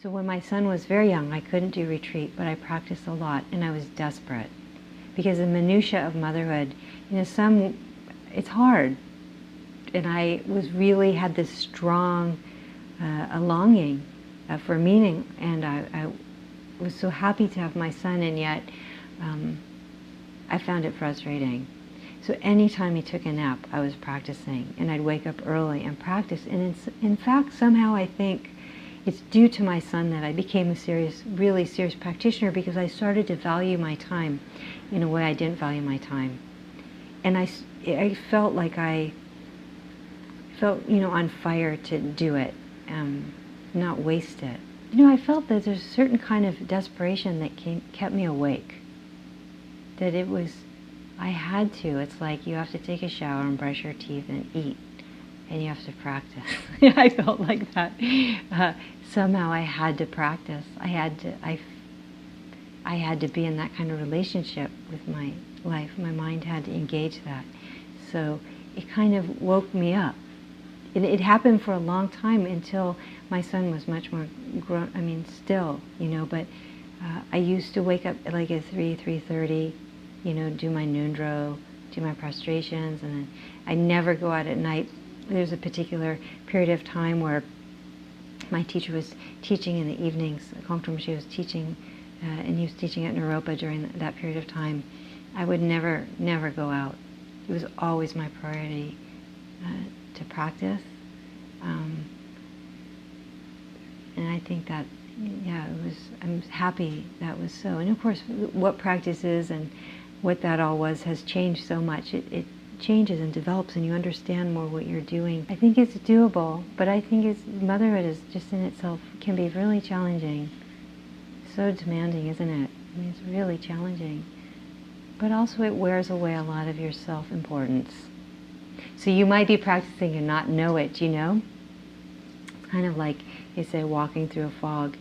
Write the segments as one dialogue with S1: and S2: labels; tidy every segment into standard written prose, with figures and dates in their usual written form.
S1: So when my son was very young, I couldn't do retreat, but I practiced a lot, and I was desperate. Because the minutiae of motherhood, it's hard. And I really had this strong a longing for meaning, and I was so happy to have my son, and yet I found it frustrating. So anytime he took a nap, I was practicing, and I'd wake up early and practice. And in fact, somehow I think it's due to my son that I became a really serious practitioner, because I started to value my time in a way I didn't value my time. And I felt like I felt, on fire to do it, not waste it. I felt that there's a certain kind of desperation that kept me awake. That I had to. It's like you have to take a shower and brush your teeth and eat, and you have to practice. I felt like that. Somehow I had to practice. I had to be in that kind of relationship with my life. My mind had to engage that. So it kind of woke me up. It happened for a long time until my son was much more grown. Still, but I used to wake up like at 3:30, do my nundro, do my prostrations, and then I never go out at night. There's a particular period of time where my teacher was teaching in the evenings. Köngtrul Rinpoche was teaching, and he was teaching at Naropa during that period of time. I would never go out. It was always my priority to practice. And I think that, I'm happy that was so. And of course, what practice is and what that all was has changed so much. It changes and develops, and you understand more what you're doing. I think it's doable, but I think motherhood is just in itself can be really challenging. So demanding, isn't it? It's really challenging. But also it wears away a lot of your self-importance. So you might be practicing and not know it, It's kind of like, they say, walking through a fog.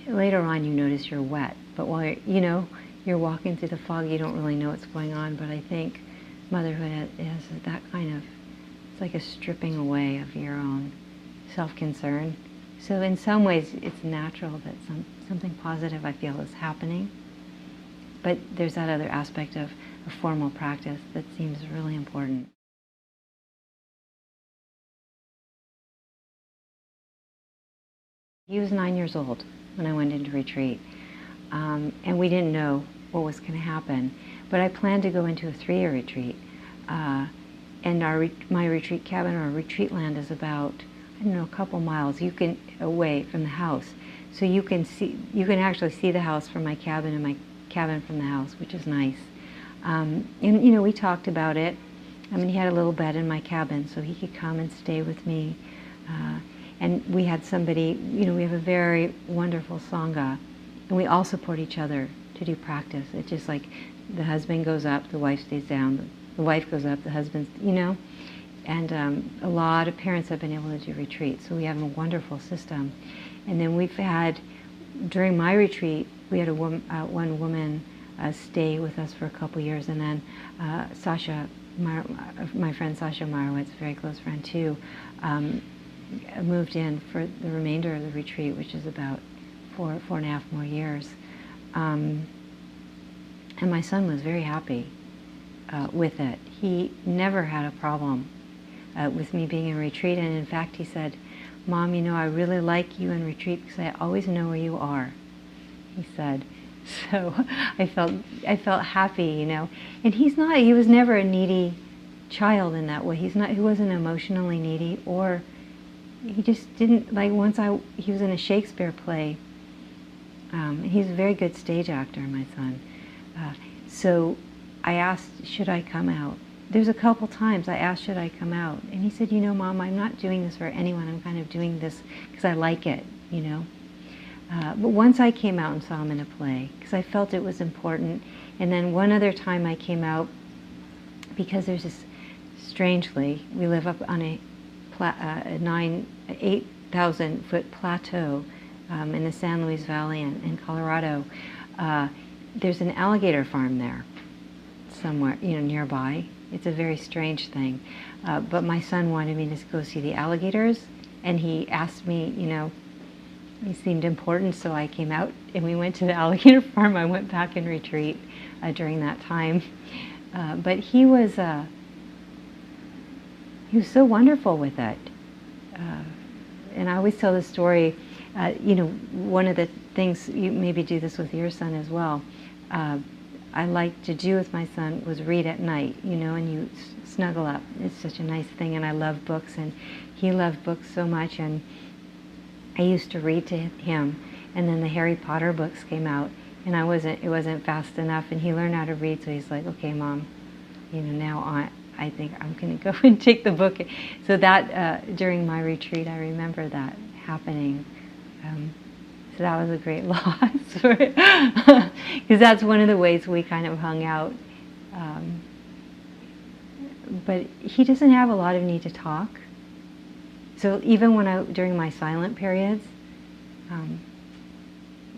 S1: Later on you notice you're wet, but while you're walking through the fog, you don't really know what's going on. But I think motherhood has that kind of, it's like a stripping away of your own self-concern. So in some ways it's natural that something positive, I feel, is happening. But there's that other aspect of a formal practice that seems really important. He was 9 years old when I went into retreat, and we didn't know what was going to happen. But I planned to go into a 3-year retreat, and my retreat cabin or retreat land is about, a couple miles away from the house. So you can actually see the house from my cabin and my cabin from the house, which is nice. And we talked about it. He had a little bed in my cabin, so he could come and stay with me. And we had somebody, we have a very wonderful sangha, and we all support each other to do practice. It's just like the husband goes up, the wife stays down, the wife goes up, the husband, And a lot of parents have been able to do retreats, so we have a wonderful system. And then we've had, during my retreat, we had one woman stay with us for a couple years, and then Sasha, my friend Sasha Marowitz, a very close friend too, moved in for the remainder of the retreat, which is about 4.5 more years. And my son was very happy with it. He never had a problem with me being in retreat, and in fact he said, "Mom, I really like you in retreat because I always know where you are," he said. So I felt happy, And he was never a needy child in that way. He wasn't emotionally needy, or he just didn't, like he was in a Shakespeare play. He's a very good stage actor, my son. So I asked, should I come out? There's a couple times I asked, should I come out? And he said, Mom, I'm not doing this for anyone. I'm kind of doing this because I like it, But once I came out and saw him in a play, because I felt it was important. And then one other time I came out because there's this, strangely, we live up on a 8,000 foot plateau in the San Luis Valley in Colorado. There's an alligator farm there somewhere, nearby. It's a very strange thing. But my son wanted me to go see the alligators, and he asked me, he seemed important, so I came out and we went to the alligator farm. I went back in retreat during that time. But he was so wonderful with it. And I always tell the story, one of the things, you maybe do this with your son as well, I like to do with my son was read at night, and you snuggle up. It's such a nice thing, and I love books, and he loved books so much, and I used to read to him, and then the Harry Potter books came out, and it wasn't fast enough, and he learned how to read, so he's like, okay, Mom, now I think I'm going to go and take the book. So that, during my retreat, I remember that happening. So that was a great loss, because that's one of the ways we kind of hung out. But he doesn't have a lot of need to talk. So even during my silent periods,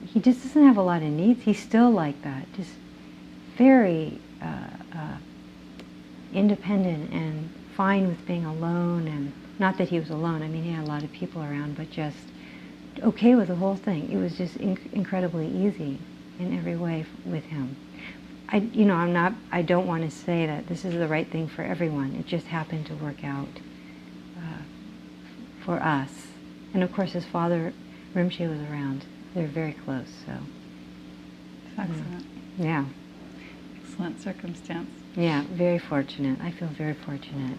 S1: he just doesn't have a lot of needs. He's still like that, just very independent and fine with being alone. And not that he was alone. I mean, he had a lot of people around, but just okay with the whole thing. It was just incredibly easy in every way with him. I don't want to say that this is the right thing for everyone. It just happened to work out for us. And of course, his father, Rinpoche, was around. They're very close, so.
S2: Excellent.
S1: Yeah.
S2: Excellent circumstance.
S1: Yeah, very fortunate. I feel very fortunate.